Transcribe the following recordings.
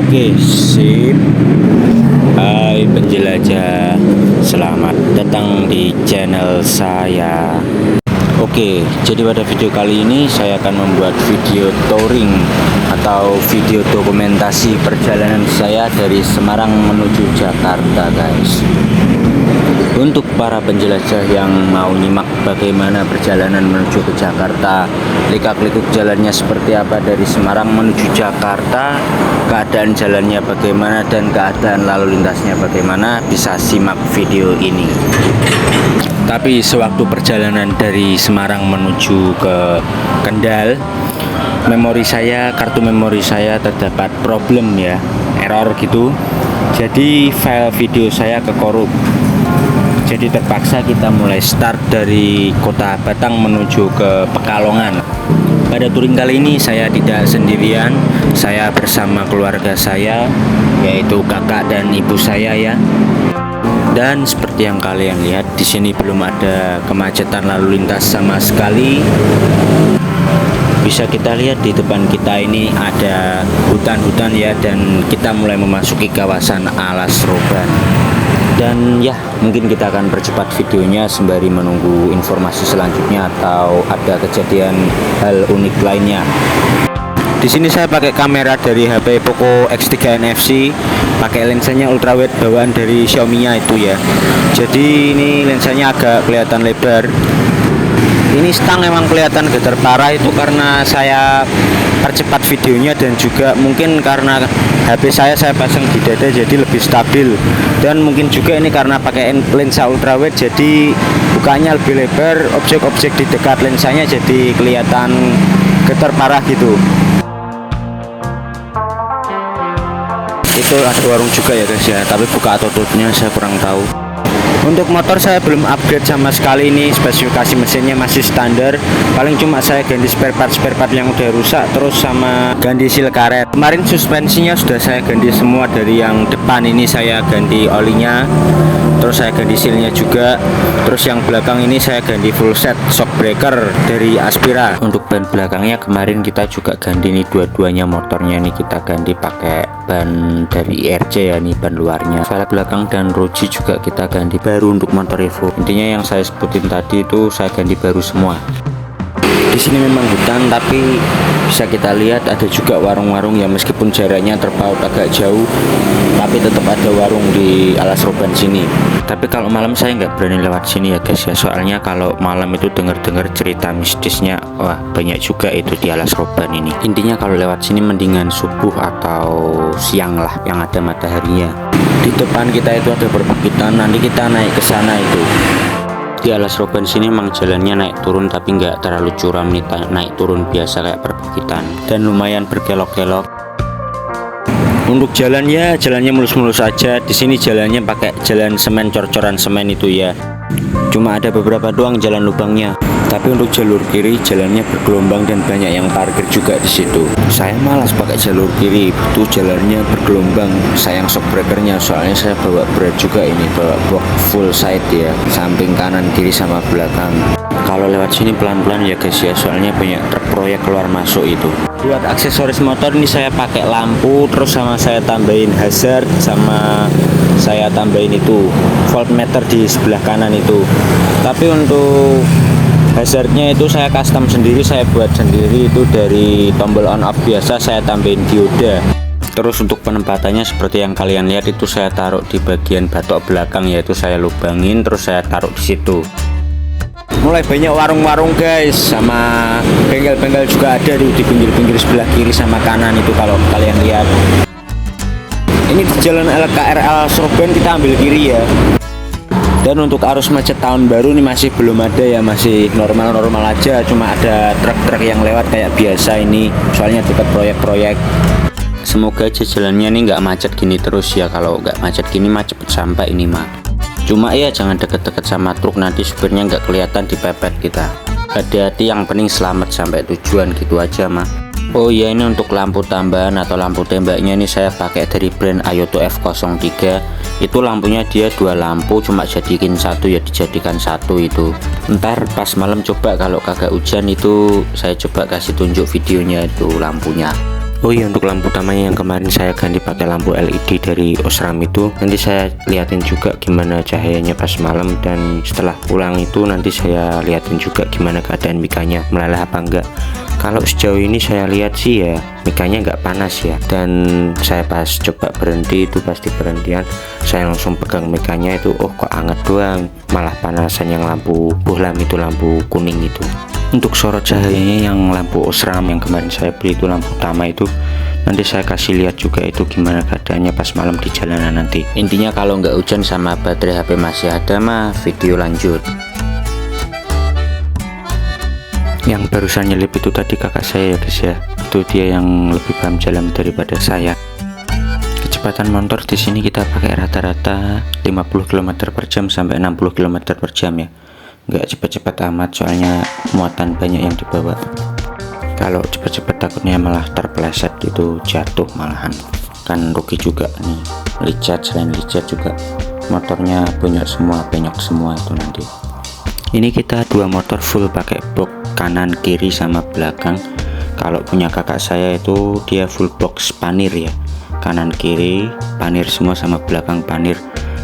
Oke, sip. Hai penjelajah, selamat datang di channel saya. Oke, jadi pada video kali ini saya akan membuat video touring atau video dokumentasi perjalanan saya dari Semarang menuju Jakarta, guys. Untuk para penjelajah yang mau nyimak bagaimana perjalanan menuju ke Jakarta, likak-likuk jalannya seperti apa dari Semarang menuju Jakarta, keadaan jalannya bagaimana dan keadaan lalu lintasnya bagaimana, bisa simak video ini. Tapi sewaktu perjalanan dari Semarang menuju ke Kendal, kartu memori saya terdapat problem ya, error gitu. Jadi file video saya kekorup. Jadi terpaksa kita mulai start dari kota Batang menuju ke Pekalongan. Pada touring kali ini saya tidak sendirian, saya bersama keluarga saya, yaitu kakak dan ibu saya ya. Dan seperti yang kalian lihat, di sini belum ada kemacetan lalu lintas sama sekali. Bisa kita lihat di depan kita ini ada hutan-hutan ya, dan kita mulai memasuki kawasan Alas Roban. Dan ya, mungkin kita akan percepat videonya sembari menunggu informasi selanjutnya atau ada kejadian hal unik lainnya. Di sini saya pakai kamera dari HP Poco X3 NFC, pakai lensanya ultrawide bawaan dari Xiaomi-nya itu ya. Jadi ini lensanya agak kelihatan lebar. Ini stang emang kelihatan getar parah, itu karena saya percepat videonya dan juga mungkin karena HP saya pasang di dada jadi lebih stabil, dan mungkin juga ini karena pakai lensa ultrawide jadi bukanya lebih lebar, objek-objek di dekat lensanya jadi kelihatan getar parah gitu. Itu ada warung juga ya guys ya, tapi buka atau tutupnya saya kurang tahu. Untuk motor saya belum upgrade sama sekali, ini spesifikasi mesinnya masih standar. Paling cuma saya ganti spare part yang udah rusak, terus sama ganti seal karet. Kemarin suspensinya sudah saya ganti semua, dari yang depan ini saya ganti olinya, terus saya ganti sealnya juga. Terus yang belakang ini saya ganti full set shock breaker dari Aspira. Untuk ban belakangnya kemarin kita juga ganti nih, dua-duanya motornya nih kita ganti pakai ban dari IRC ya, nih ban luarnya. Velg belakang dan roji juga kita ganti baru untuk motor Evo. Intinya yang saya sebutin tadi itu saya ganti baru semua. Di sini memang hutan, tapi bisa kita lihat ada juga warung-warung ya, meskipun jaraknya terpaut agak jauh, tapi tetap ada warung di Alas Roban sini. Tapi kalau malam saya nggak berani lewat sini ya guys ya, soalnya kalau malam itu dengar-dengar cerita mistisnya, wah banyak juga itu di Alas Roban ini. Intinya kalau lewat sini mendingan subuh atau siang lah, yang ada mataharinya. Di depan kita itu ada perbukitan, nanti kita naik ke sana itu. Di Alas Roban sini memang jalannya naik turun, tapi nggak terlalu curam nih, naik turun biasa kayak perbukitan, dan lumayan berkelok-kelok. Untuk jalannya mulus-mulus aja. Di sini jalannya pakai jalan semen, cor-coran semen itu ya. Cuma ada beberapa doang jalan lubangnya. Tapi untuk jalur kiri jalannya bergelombang dan banyak yang parkir juga di situ. Saya malas pakai jalur kiri, itu jalannya bergelombang. Sayang shock breakernya, soalnya saya bawa berat juga ini, bawa box full side ya, samping kanan kiri sama belakang. Kalau lewat sini pelan-pelan ya guys ya, soalnya banyak truk proyek keluar masuk itu. Buat aksesoris motor ini saya pakai lampu, terus sama saya tambahin hazard, sama saya tambahin itu voltmeter di sebelah kanan itu. Tapi untuk hazardnya itu saya custom sendiri, saya buat sendiri itu dari tombol on off biasa saya tambahin dioda. Terus untuk penempatannya seperti yang kalian lihat itu saya taruh di bagian batok belakang, yaitu saya lubangin terus saya taruh di situ. Mulai banyak warung-warung guys, sama bengkel-bengkel juga ada di pinggir-pinggir sebelah kiri sama kanan itu kalau kalian lihat. Ini di jalan LKRL Roban, kita ambil kiri ya. Dan untuk arus macet tahun baru ini masih belum ada ya, masih normal-normal aja, cuma ada truk-truk yang lewat kayak biasa ini, soalnya dekat proyek-proyek. Semoga aja jalannya nih nggak macet gini terus ya, kalau nggak macet gini mah cepet sampai ini mah. Cuma ya jangan deket-deket sama truk, nanti supirnya nggak kelihatan dipepet kita. Hati-hati, yang penting selamat sampai tujuan gitu aja mah. Oh ya, ini untuk lampu tambahan atau lampu tembaknya ini saya pakai dari brand Ayoto F03. Itu lampunya dia dua lampu, cuma jadikan satu ya, dijadikan satu itu. Ntar pas malam coba kalau kagak hujan itu saya coba kasih tunjuk videonya itu lampunya. Oh iya, untuk lampu utamanya yang kemarin saya ganti pakai lampu LED dari Osram itu, nanti saya liatin juga gimana cahayanya pas malam, dan setelah pulang itu nanti saya liatin juga gimana keadaan mikanya, meleleh apa enggak. Kalau sejauh ini saya lihat sih ya mikanya nggak panas ya, dan saya pas coba berhenti itu pasti berhentian, saya langsung pegang mikanya itu, oh kok anget doang, malah panasan yang lampu bohlam itu, lampu kuning itu. Untuk sorot cahayanya yang lampu Osram yang kemarin saya beli itu, lampu utama itu, nanti saya kasih lihat juga itu gimana keadaannya pas malam di jalanan nanti. Intinya kalau nggak hujan sama baterai HP masih ada mah video lanjut. Yang barusan nyelip itu tadi kakak saya ya guys ya, itu dia yang lebih paham jalan daripada saya. Kecepatan motor di sini kita pakai rata-rata 50 km per jam sampai 60 km per jam ya, nggak cepet-cepet amat soalnya muatan banyak yang dibawa. Kalau cepet-cepet takutnya malah terpeleset gitu, jatuh malahan, kan rugi juga nih. Licet, selain licet juga motornya penyok semua itu nanti. Ini kita dua motor full pakai box kanan kiri sama belakang. Kalau punya kakak saya itu dia full box panir ya, kanan kiri panir semua sama belakang panir.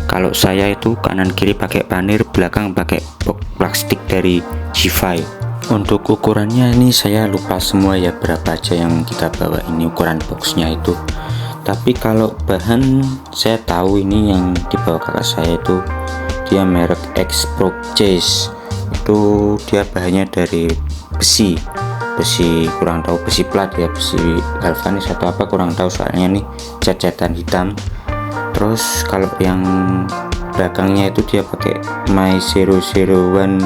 Kalau saya itu kanan kiri pakai panir, belakang pakai box plastik dari G5. Untuk ukurannya ini saya lupa semua ya berapa aja yang kita bawa ini ukuran boxnya itu. Tapi kalau bahan saya tahu ini yang dibawa kakak saya itu dia merek X-Pro Chase. Itu dia bahannya dari besi kurang tahu, besi plat ya, besi galvanis atau apa kurang tahu, soalnya nih cat-catan hitam. Terus kalau yang belakangnya itu dia pakai My 001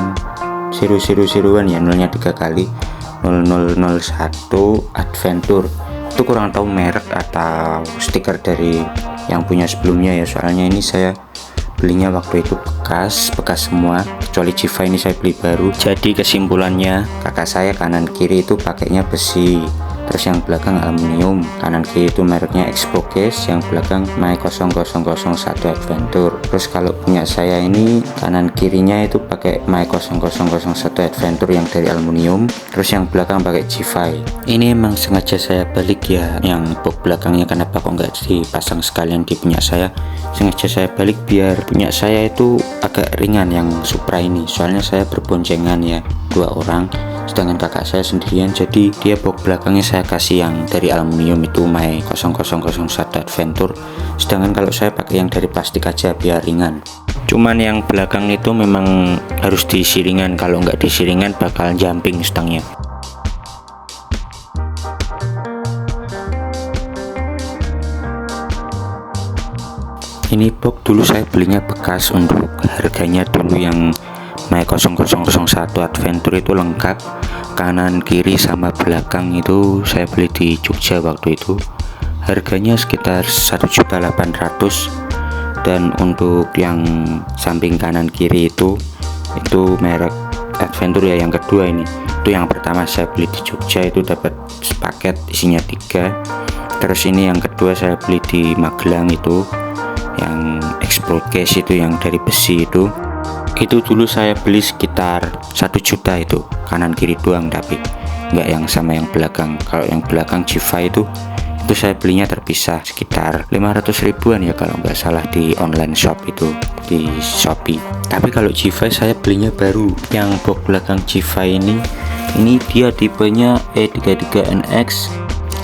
ya, nolnya 3 kali 0001 Adventure. Itu kurang tahu merek atau stiker dari yang punya sebelumnya ya, soalnya ini saya belinya waktu itu bekas semua, kecuali G5 ini saya beli baru. Jadi kesimpulannya kakak saya kanan kiri itu pakainya besi, terus yang belakang aluminium. Kanan kiri itu mereknya X-Pro Case, yang belakang My 0001 Adventure. Terus kalau punya saya ini kanan kirinya itu pakai My 0001 Adventure yang dari aluminium, terus yang belakang pakai G5. Ini emang sengaja saya balik ya, yang box belakangnya kenapa kok nggak dipasang sekalian di punya saya. Sengaja saya balik biar punya saya itu agak ringan yang Supra ini, soalnya saya berboncengan ya, 2 orang, sedangkan kakak saya sendirian. Jadi dia box belakangnya saya kasih yang dari aluminium itu My 0001 Adventure, sedangkan kalau saya pakai yang dari plastik aja biar ringan. Cuman yang belakang itu memang harus diisi ringan, kalau nggak diisi ringan bakal jumping stangnya. Ini box dulu saya belinya bekas, untuk harganya dulu yang My 0001 Adventure itu lengkap kanan kiri sama belakang itu saya beli di Jogja waktu itu, harganya sekitar 1.800.000. Dan untuk yang samping kanan kiri itu merek Adventure ya, yang kedua ini. Itu yang pertama saya beli di Jogja itu dapat paket isinya 3. Terus ini yang kedua saya beli di Magelang itu yang X-Pro Case itu yang dari besi itu dulu saya beli sekitar 1 juta itu kanan kiri doang, tapi nggak yang sama yang belakang. Kalau yang belakang G5 itu saya belinya terpisah sekitar 500 ribuan ya kalau nggak salah di online shop itu, di Shopee. Tapi kalau G5 saya belinya baru. Yang box belakang G5 ini dia tipenya E33NX,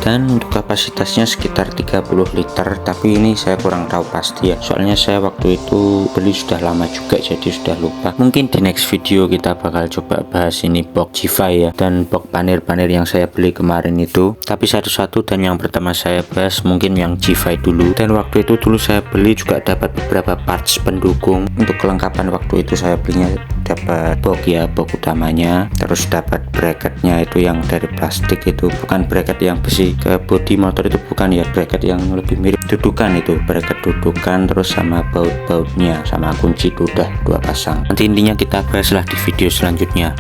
dan untuk kapasitasnya sekitar 30 liter, tapi ini saya kurang tahu pasti ya, soalnya saya waktu itu beli sudah lama juga jadi sudah lupa. Mungkin di next video kita bakal coba bahas ini box G5 ya, dan box panir-panir yang saya beli kemarin itu, tapi satu-satu. Dan yang pertama saya bahas mungkin yang G5 dulu. Dan waktu itu dulu saya beli juga dapat beberapa parts pendukung. Untuk kelengkapan waktu itu saya belinya dapat box ya, box utamanya, terus dapat bracketnya itu yang dari plastik itu, bukan bracket yang besi. Ke bodi motor itu bukan ya, bracket yang lebih mirip dudukan itu, bracket dudukan, terus sama baut-bautnya sama kunci itu udah 2 pasang. Nanti intinya kita bahaslah di video selanjutnya.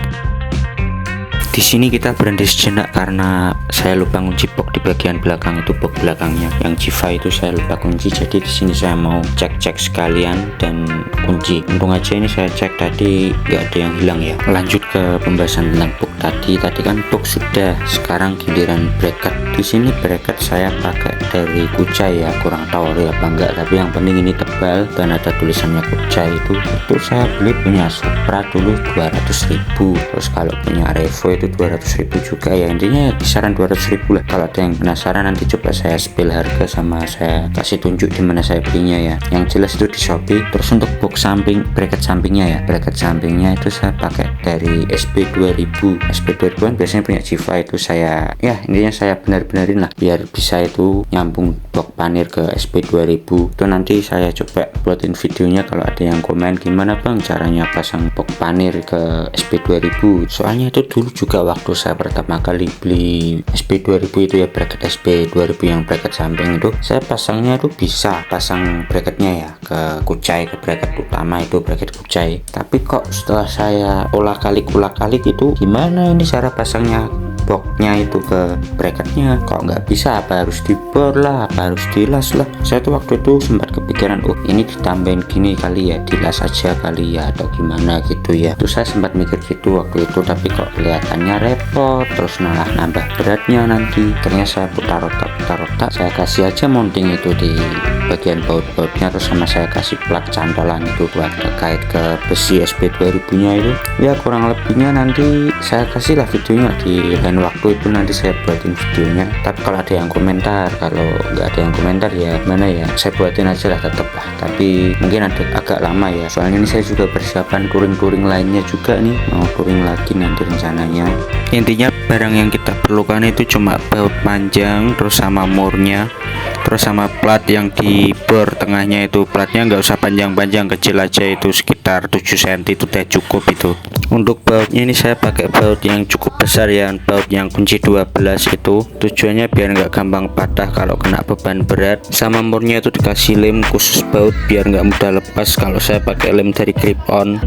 Di sini kita berhenti sejenak karena saya lupa kunci box di bagian belakang itu, box belakangnya yang G5 itu saya lupa kunci. Jadi di sini saya mau cek sekalian dan kunci. Untung aja ini saya cek tadi nggak ada yang hilang ya. Lanjut ke pembahasan tentang box tadi kan box sudah, sekarang giliran bracket. Di sini bracket saya pakai dari Kucai ya, kurang tahu ya apa enggak, tapi yang penting ini tebal dan ada tulisannya Kucai. Itu saya beli punya Supra dulu 200.000, terus kalau punya Revo itu 200.000 juga ya. Intinya kisaran 200.000 lah. Kalau ada yang penasaran nanti coba saya spill harga sama saya kasih tunjuk di mana saya belinya ya. Yang jelas itu di Shopee. Terus untuk box samping, bracket sampingnya ya, bracket sampingnya itu saya pakai dari SB2000. SB2000 kan biasanya punya G5 itu saya ya, intinya saya benar-benarin lah biar bisa itu nyambung box panir ke SB2000. Itu nanti saya coba buatin videonya kalau ada yang komen gimana bang caranya pasang box panir ke SB2000. Soalnya itu dulu juga waktu saya pertama kali beli SB2000 itu ya, bracket SB2000 yang bracket samping itu, saya pasangnya itu bisa pasang bracketnya ya ke Kucai, ke bracket utama itu bracket Kucai. Tapi kok setelah saya ulah-kalik itu gimana ini cara pasangnya boxnya itu ke bracketnya, kok nggak bisa, apa harus dibor lah, apa harus dilas lah. Saya tuh waktu itu sempat kepikiran, oh ini ditambahin gini kali ya, dilas aja kali ya atau gimana gitu ya. Terus saya sempat mikir gitu waktu itu, tapi kok kelihatannya repot, terus malah nambah beratnya nanti. Ternyata saya putar otak, saya kasih aja mounting itu di bagian baut-bautnya, terus sama saya kasih plat cantolan itu buat terkait ke besi SB2000 nya itu ya. Kurang lebihnya nanti saya kasih lah videonya di lain waktu itu, nanti saya buatin videonya. Tapi kalau ada yang komentar, kalau nggak ada yang komentar ya mana ya, saya buatin aja lah tetep lah. Tapi mungkin agak lama ya, soalnya ini saya juga persiapan touring lainnya juga nih, mau touring lagi nanti rencananya. Intinya barang yang kita perlukan itu cuma baut panjang, terus sama murnya, terus sama plat yang di bor tengahnya itu. Platnya nggak usah panjang-panjang, kecil aja, itu sekitar 7 cm itu udah cukup itu. Untuk bautnya ini saya pakai baut yang cukup besar ya, baut yang kunci 12 itu. Tujuannya biar nggak gampang patah kalau kena beban berat. Sama murnya itu dikasih lem khusus baut biar nggak mudah lepas kalau saya pakai lem dari Grip On.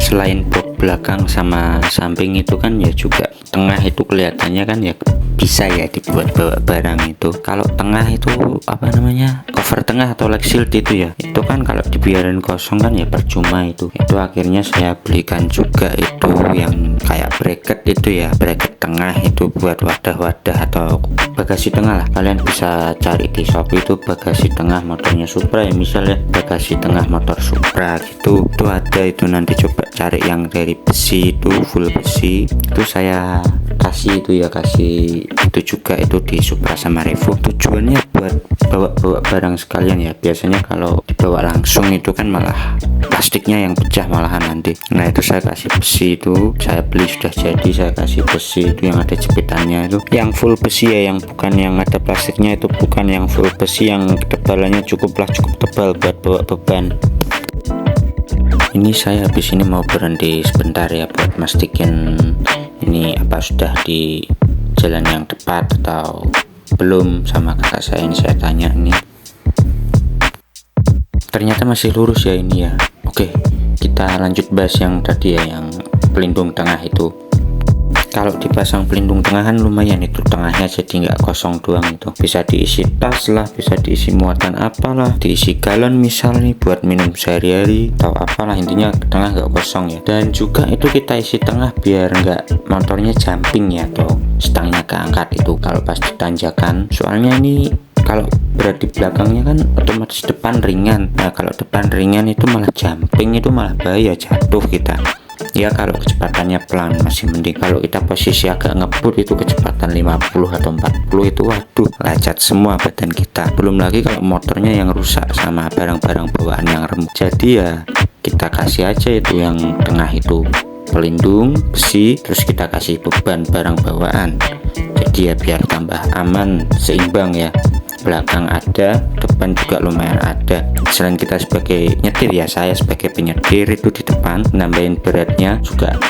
Selain box belakang sama samping itu kan ya juga tengah itu kelihatannya kan ya bisa ya dibuat bawa barang itu. Kalau tengah itu apa namanya, cover tengah atau leg shield itu ya, itu kan kalau dibiarin kosong kan ya percuma itu. Itu akhirnya saya belikan juga itu yang kayak bracket itu ya, bracket tengah itu buat wadah-wadah atau bagasi tengah lah. Kalian bisa cari di Shopee itu bagasi tengah motornya Supra ya, misalnya bagasi tengah motor Supra gitu, itu ada itu. Nanti coba cari yang dari besi itu, full besi itu saya kasih itu ya, kasih itu juga itu di Supra sama Revo. Tujuannya buat bawa barang sekalian ya. Biasanya kalau dibawa langsung itu kan malah plastiknya yang pecah malahan nanti. Nah itu saya kasih besi itu, saya beli sudah jadi, saya kasih besi itu yang ada jepitannya itu, yang full besi ya, yang bukan yang ada plastiknya itu, bukan yang full besi yang ketebalannya cukup tebal buat bawa beban. Ini saya habis ini mau berhenti sebentar ya buat mastiin ini apa sudah di jalan yang tepat atau belum sama kakak saya. Ini saya tanya nih, ternyata masih lurus ya ini ya. Oke, kita lanjut bahas yang tadi ya, yang pelindung tengah itu. Kalau dipasang pelindung tengah kan lumayan itu, tengahnya jadi nggak kosong doang itu, bisa diisi tas lah, bisa diisi muatan apalah, diisi galon misal nih buat minum sehari-hari atau apalah, intinya tengah nggak kosong ya. Dan juga itu kita isi tengah biar nggak motornya jumping ya, atau stangnya keangkat itu kalau pas ditanjakan. Soalnya ini kalau berat di belakangnya kan otomatis depan ringan. Nah kalau depan ringan itu malah jumping, itu malah bahaya, jatuh kita. Ya kalau kecepatannya pelan masih mending, kalau kita posisi agak ngebut itu kecepatan 50 atau 40 itu waduh lecet semua badan kita. Belum lagi kalau motornya yang rusak sama barang-barang bawaan yang remuk. Jadi ya kita kasih aja itu yang tengah itu pelindung besi, terus kita kasih beban barang bawaan, jadi ya biar tambah aman, seimbang ya. Belakang ada, depan juga lumayan ada. Selain kita sebagai nyetir ya, saya sebagai penyetir itu di depan nambahin beratnya juga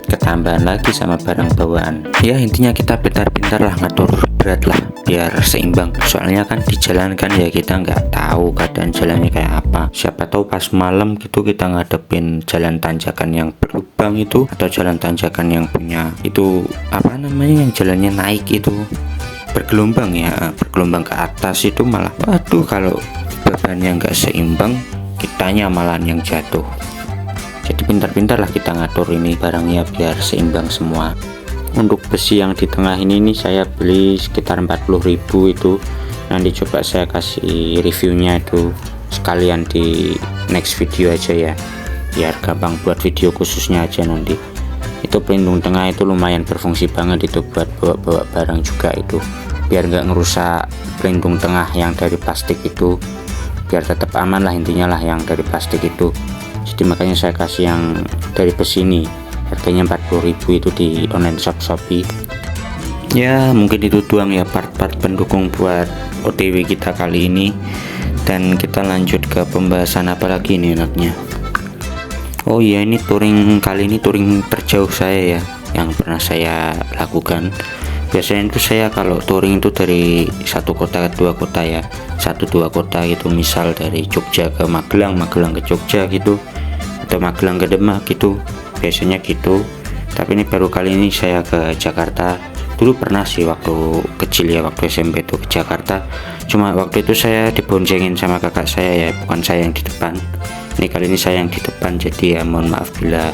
ketambahan lagi sama barang bawaan. Ya intinya kita pintar-pintar lah ngatur berat lah biar seimbang. Soalnya kan di jalan kan ya kita nggak tahu keadaan jalannya kayak apa. Siapa tahu pas malam gitu kita ngadepin jalan tanjakan yang berlubang itu, atau jalan tanjakan yang punya itu apa namanya, yang jalannya naik itu bergelombang ya, bergelombang ke atas itu, malah waduh kalau bebannya nggak seimbang kitanya malah yang jatuh. Jadi pintar-pintar lah kita ngatur ini barangnya biar seimbang semua. Untuk besi yang di tengah ini nih saya beli sekitar 40.000 itu. Nanti coba saya kasih reviewnya itu sekalian di next video aja ya, biar gampang buat video khususnya aja nanti. Itu pelindung tengah itu lumayan berfungsi banget itu buat bawa-bawa barang juga itu, biar nggak ngerusak pelindung tengah yang dari plastik itu, biar tetap aman lah intinya lah yang dari plastik itu. Jadi makanya saya kasih yang dari besi ini, harganya 40.000 itu di online shop Shopee. Ya mungkin itu doang ya part-part pendukung buat OTW kita kali ini, dan kita lanjut ke pembahasan apa lagi nih enaknya. Oh iya, ini touring kali ini touring terjauh saya ya yang pernah saya lakukan. Biasanya itu saya kalau touring itu dari satu kota ke dua kota ya, 1-2 kota gitu, misal dari Jogja ke Magelang, Magelang ke Jogja gitu, atau Magelang ke Demak gitu, biasanya gitu. Tapi ini baru kali ini saya ke Jakarta. Dulu pernah sih waktu kecil ya, waktu SMP tuh ke Jakarta, cuma waktu itu saya diboncengin sama kakak saya ya, bukan saya yang di depan. Ini kali ini saya yang di depan, jadi ya mohon maaf bila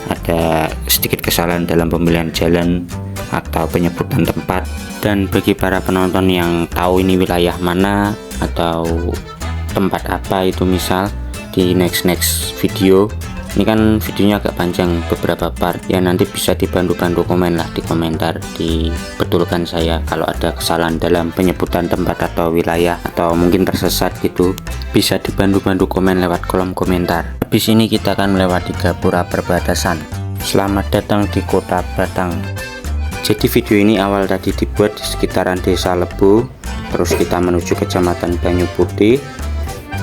ada sedikit kesalahan dalam pemilihan jalan atau penyebutan tempat. Dan bagi para penonton yang tahu ini wilayah mana atau tempat apa itu, misal di next video, ini kan videonya agak panjang beberapa part ya, nanti bisa dibantu komen lah di komentar, dibetulkan saya kalau ada kesalahan dalam penyebutan tempat atau wilayah, atau mungkin tersesat gitu, bisa dibantu komen lewat kolom komentar. Habis ini kita akan melewati gapura perbatasan. Selamat datang di Kota Batang. Jadi video ini awal tadi dibuat di sekitaran Desa Lebu, terus kita menuju Kecamatan Banyu Putih,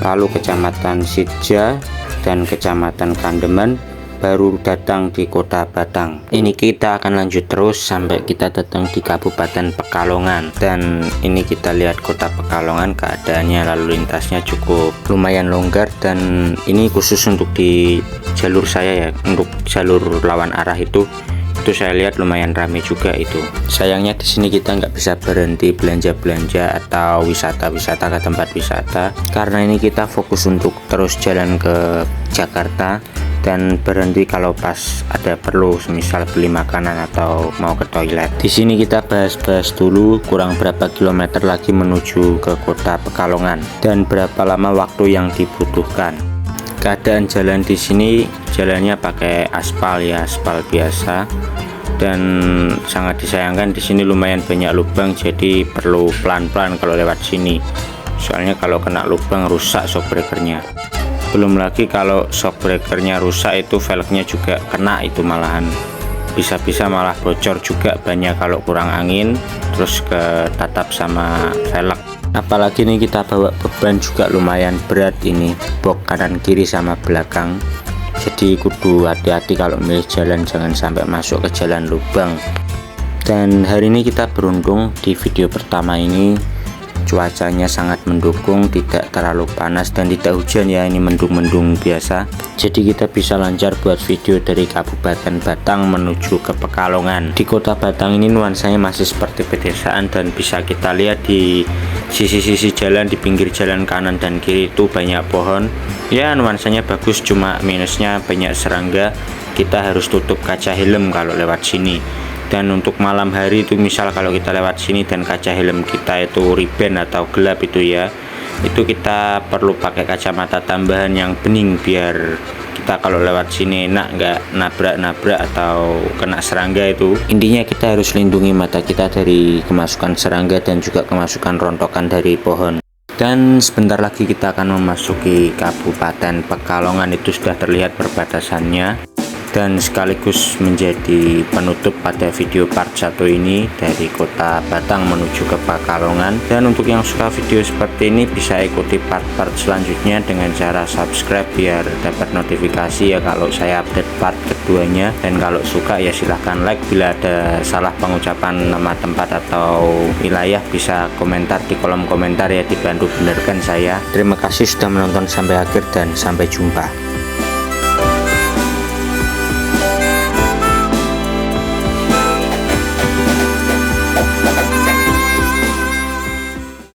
lalu Kecamatan Sitja dan Kecamatan Kandeman, baru datang di Kota Batang. Ini kita akan lanjut terus sampai kita datang di Kabupaten Pekalongan. Dan ini kita lihat Kota Pekalongan, keadaannya lalu lintasnya cukup lumayan longgar, dan ini khusus untuk di jalur saya ya, untuk jalur lawan arah itu saya lihat lumayan ramai juga itu. Sayangnya di sini kita nggak bisa berhenti belanja-belanja atau wisata-wisata ke tempat wisata, karena ini kita fokus untuk terus jalan ke Jakarta dan berhenti kalau pas ada perlu, semisal beli makanan atau mau ke toilet. Di sini kita bahas-bahas dulu kurang berapa kilometer lagi menuju ke Kota Pekalongan dan berapa lama waktu yang dibutuhkan. Keadaan jalan di sini, jalannya pakai aspal ya, aspal biasa, dan sangat disayangkan di sini lumayan banyak lubang, jadi perlu pelan-pelan kalau lewat sini. Soalnya kalau kena lubang rusak shock breakernya. Belum lagi kalau shock breakernya rusak itu velgnya juga kena itu, malahan bisa-bisa malah bocor juga banyak kalau kurang angin, terus ke tatap sama velg. Apalagi nih kita bawa beban juga lumayan berat ini, box kanan kiri sama belakang, jadi kudu hati-hati kalau milih jalan, jangan sampai masuk ke jalan lubang. Dan hari ini kita beruntung di video pertama ini cuacanya sangat mendukung, tidak terlalu panas dan tidak hujan ya, ini mendung-mendung biasa, jadi kita bisa lancar buat video dari Kabupaten Batang menuju ke Pekalongan. Di Kota Batang ini nuansanya masih seperti pedesaan, dan bisa kita lihat di sisi-sisi jalan, di pinggir jalan kanan dan kiri itu banyak pohon ya, nuansanya bagus, cuma minusnya banyak serangga. Kita harus tutup kaca helm kalau lewat sini. Dan untuk malam hari itu, misal kalau kita lewat sini dan kaca helm kita itu riben atau gelap itu ya, itu kita perlu pakai kacamata tambahan yang bening biar kita kalau lewat sini enak, nggak nabrak-nabrak atau kena serangga itu. Intinya kita harus lindungi mata kita dari kemasukan serangga dan juga kemasukan rontokan dari pohon. Dan sebentar lagi kita akan memasuki Kabupaten Pekalongan, itu sudah terlihat perbatasannya. dan sekaligus menjadi penutup pada video part 1 ini dari kota Batang menuju ke Pekalongan. Dan untuk yang suka video seperti ini bisa ikuti part-part selanjutnya dengan cara subscribe biar dapat notifikasi ya kalau saya update part keduanya. Dan kalau suka ya silahkan like, bila ada salah pengucapan nama tempat atau wilayah bisa komentar di kolom komentar ya, dibantu benarkan saya. Terima kasih sudah menonton sampai akhir dan sampai jumpa.